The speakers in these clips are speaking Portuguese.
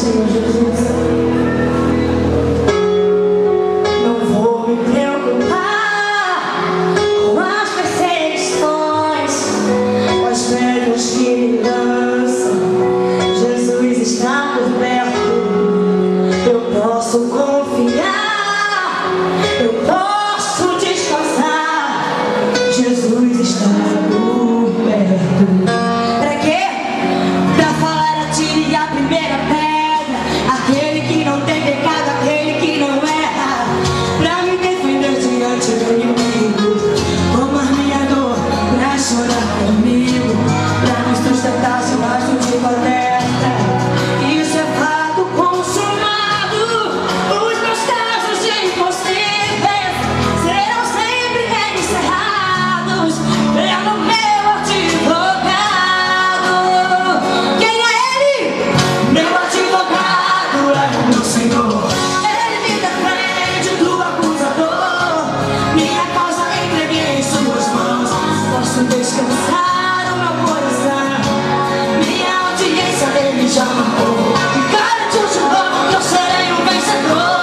Senhor Jesus. Não vou me preocupar com as perseguições, com as pedras que me lançam. Jesus está por perto. Eu posso confiar, eu posso descansar. Jesus está por perto. Pra quê? Pra falar, atire a primeira pedra. Aquele que não tem pecado, aquele que não erra. Pra me defender diante do inimigo. Tomar minha dor, pra chorar comigo. Pra me sustentar debaixo de floresta. Isso é fato consumado. Os meus casos de impossíveis serão sempre encerrados pelo meu advogado. Quem é ele? Meu advogado é o meu Senhor. Ele me defende do acusador. Minha causa entreguei em suas mãos. Posso descansar o meu coração. Minha audiência ele já marcou. E garante o novo que eu serei um vencedor.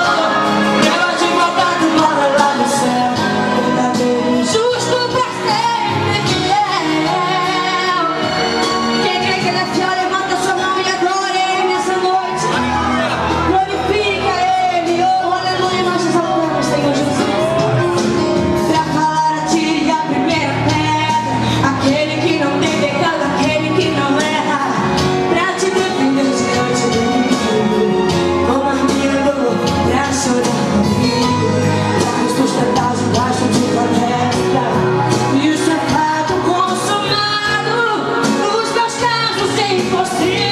Meu advogado mora lá no céu. Verdadeiro, justo, pra sempre fiel. Quem crê que ele é fiel, levanta sua mão e adore ele nessa noite. Glorifica ele. Oh, aleluia, nós te exaltamos, Senhor Jesus. Pra falar, atire a primeira pedra. Aquele que não tem pecado, aquele que não erra. Pra te defender diante do inimigo. Tomar minha dor, pra chorar comigo. Pra nos sustentar debaixo de floresta. Isso é fato consumado. Os meus casos impossíveis